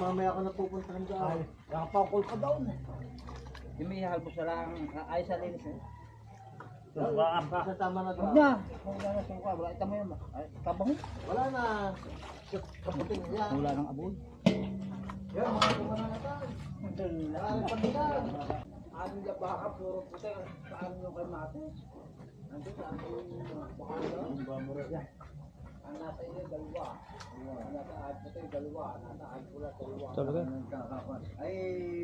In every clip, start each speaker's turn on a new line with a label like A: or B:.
A: mamaya ako napupuntahan dyan.
B: Ay, nakapakul ka daw na. Yung may halbos na lang, ayos sa linis eh.
A: Sa tama na
B: Huwag
A: to.
B: na. Huwag na suka. Wala ito mo yun. Ay, kabango.
A: Wala na. Kaputing yan.
B: Wala nang aboy.
A: Yan, mga kumana na tayo. Wala na pagbilan.
B: Ano yung baka, puro puti. Saan yung kay mate? Nandun sa akin yung baka daw. Yan. Ang nasa iyo, dalawa. Ang nasa ay puti, dalawa. Nasa ay pula, dalawa.
C: Talaga?
A: Ay,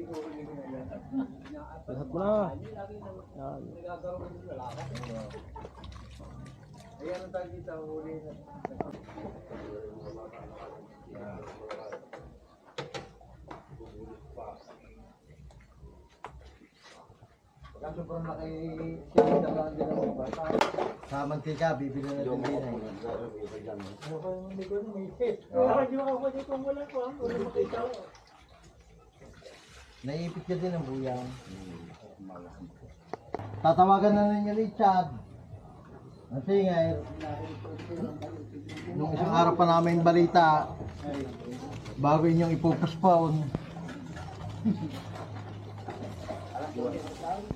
A: uulit ko na yan.
C: Lahat mo na.
B: Hindi lagi
C: Yan.
B: nagagaro ng lalaki.
A: Ayan ang tagi sa huli na. Kaso parang nakikita lang din ang bata. Sa mantika, bibili na din din. Ano ka yung hindi ko na may hit? Hindi ako dito wala ko. Wala makita ko. Naipit ka din ang buyang. Tatawagan na ninyo Richard. Kasi nga, nung isang araw pa namin balita, bago inyong ipopospone.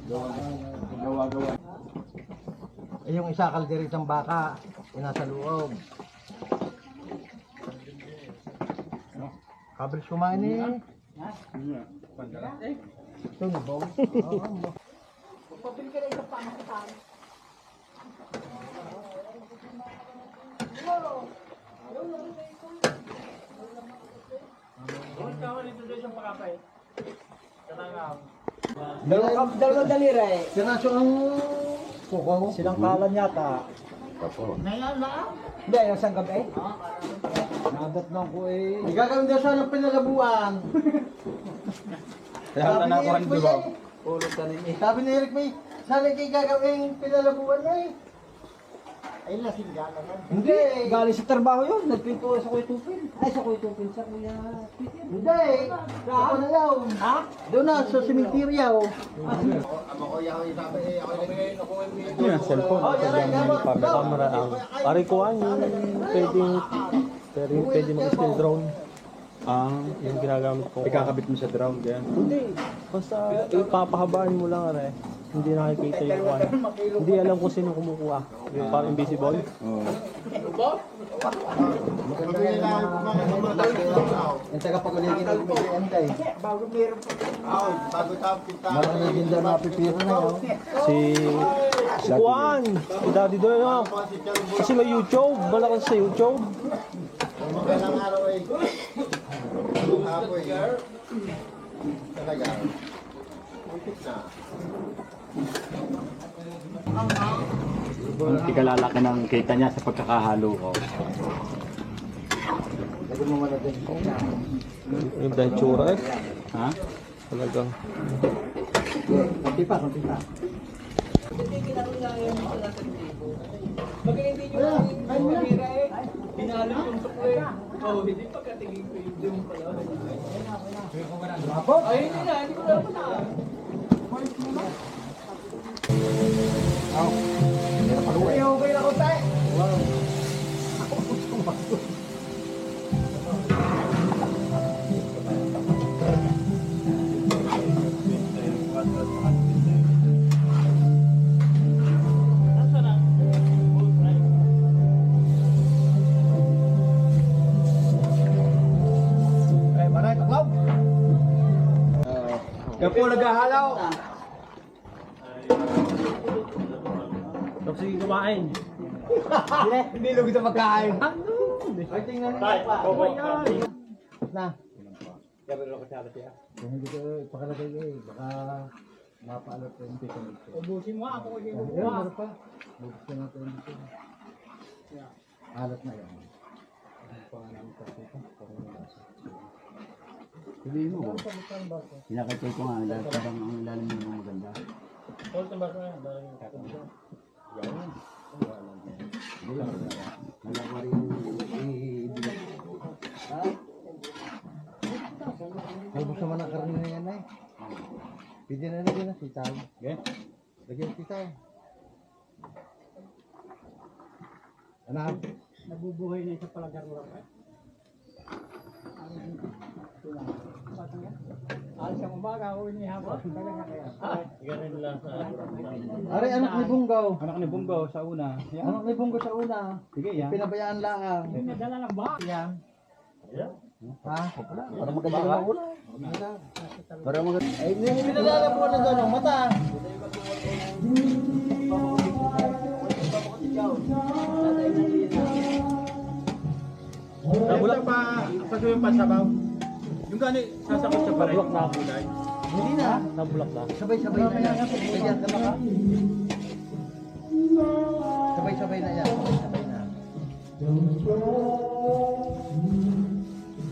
A: Gawa-gawa. Eh, yung isa kalderitang baka, nasa loob. Kabris kumain eh. Ito na ba?
B: Pabili ka na isang pamakitaan.
A: Dalawang dalira eh. Sinaso ang kuko.
B: Silang kalan yata.
A: Ngayon na?
B: Hindi, yung isang gabi. Nadat lang ko eh.
A: Igagawin daw sana ng pinalabuan.
C: Kaya na ako rin diba?
B: Ulot ka ninyo.
A: Sabi ni Eric May, sana kayo gagawin pinalabuan na eh.
B: Ay, lasing gala na.
A: Hindi.
B: Galing sa trabaho yun. Nagpinto sa Kuya Tupin. Ay, sa Kuya Tupin. Sa Kuya Peter.
A: Hindi. Ako na yaw.
B: Ha?
A: Doon na sa simenteryo.
C: Ito yung cellphone. Camera ang parikuan yung pwede mag-still drone. Yung ginagamit ko.
D: Ikakabit mo sa drone, ganyan.
C: Hindi. Basta ipapahabaan mo lang ano eh. Hindi nakikita yung one. Hindi alam kung sino kumukuha. Yung parang invisible.
D: Oo.
A: Yung tagapaguligin ng Anday.
B: Bago meron pa.
A: Marami din daw napipiro na yun.
C: Si Juan. Si Daddy doon yun. Kasi may YouTube. Malakas sa YouTube.
A: Magandang araw eh. Hapon eh. Talaga.
D: Ang ikalalaki ng kita niya sa pagkakahalo ko.
A: Lagyan mo muna din.
C: Yung benchura eh.
D: Ha?
C: Talagang.
A: Kunti pa, kunti pa.
B: Hindi ginagawa niya yung mga nasa libo. Pag hindi nyo yung pamira eh. Pinalo yung tuklo eh. Oh, hindi pagkatingin ko yung pala. Ay, hindi na. Hindi ko na na.
A: Okay na ko tayo.
D: Kaya po naghahalaw.
C: Tapos sige kumain.
D: Hindi lugod na magkain.
A: Ay, tingnan nyo pa. Na. Kung hindi ko ipakalagay eh, baka mapaalot ko yung pito dito.
B: Ubusin mo ako kung hindi
A: Ayun, meron pa. Buksan natin dito. Alat na yan. Pangalan ko dito.
D: Sabihin mo. Sinakatay ko nga dahil parang ang ilalim mo maganda. Wala ko rin i-ibilag.
A: Ha? Ay, buksan mo na karne na yan eh. Pwede na lagyan na sitaw.
D: Okay?
A: Lagyan sitaw. Anak.
B: nabubuhay na sa palagar mo. umaga, uwi ni hapon. Talaga kaya.
C: Ganun lang.
A: Are, anak ni Bunggaw.
E: Anak ni Bunggo sa una. Yan.
A: Anak ni Bunggaw sa una.
E: Sige, yan.
A: Pinabayaan lang.
B: Yung nadala ng baka.
A: Yan. Ha?
D: Para maganda yung mauna. Para maganda.
A: Ay, pinalala po na doon ang mata.
E: Wala pa, pag yung pansabaw. Yung gani, sasakot sa paray.
C: Nabulak na ako.
A: Hindi na.
C: Nabulak na.
A: Sabay-sabay na yan. Ganyan ka ba? Sabay-sabay na yan. Sabay-sabay na.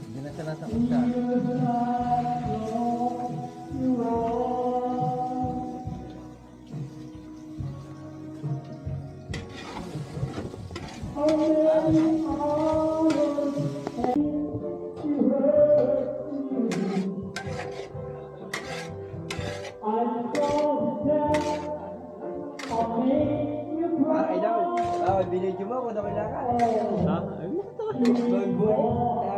A: Hindi na siya nasakot ka.
C: Ha?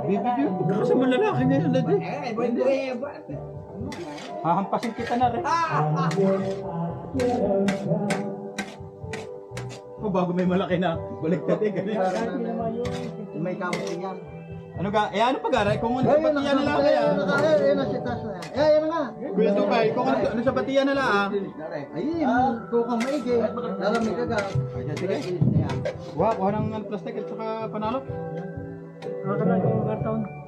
C: Ay,
E: Kasi mo lalaki ngayon na din. Hahampasin kita na rin. O bago may malaki na, baliktad eh, ganun.
A: May kamot yan.
E: Ano ka? Eh ano pag-aray? Kung ano sa
A: Ayun,
E: batiyan na lang kaya.
A: Ayun, nasa taas na yan. Yan na nga.
E: Kuya Tupay, kung ano sa batiyan na lang.
A: Ayun, kukang maigi. Lalamig ka ka.
E: Sige. Kuha ng plastic at saka panalo.
B: Nakakala yung karton.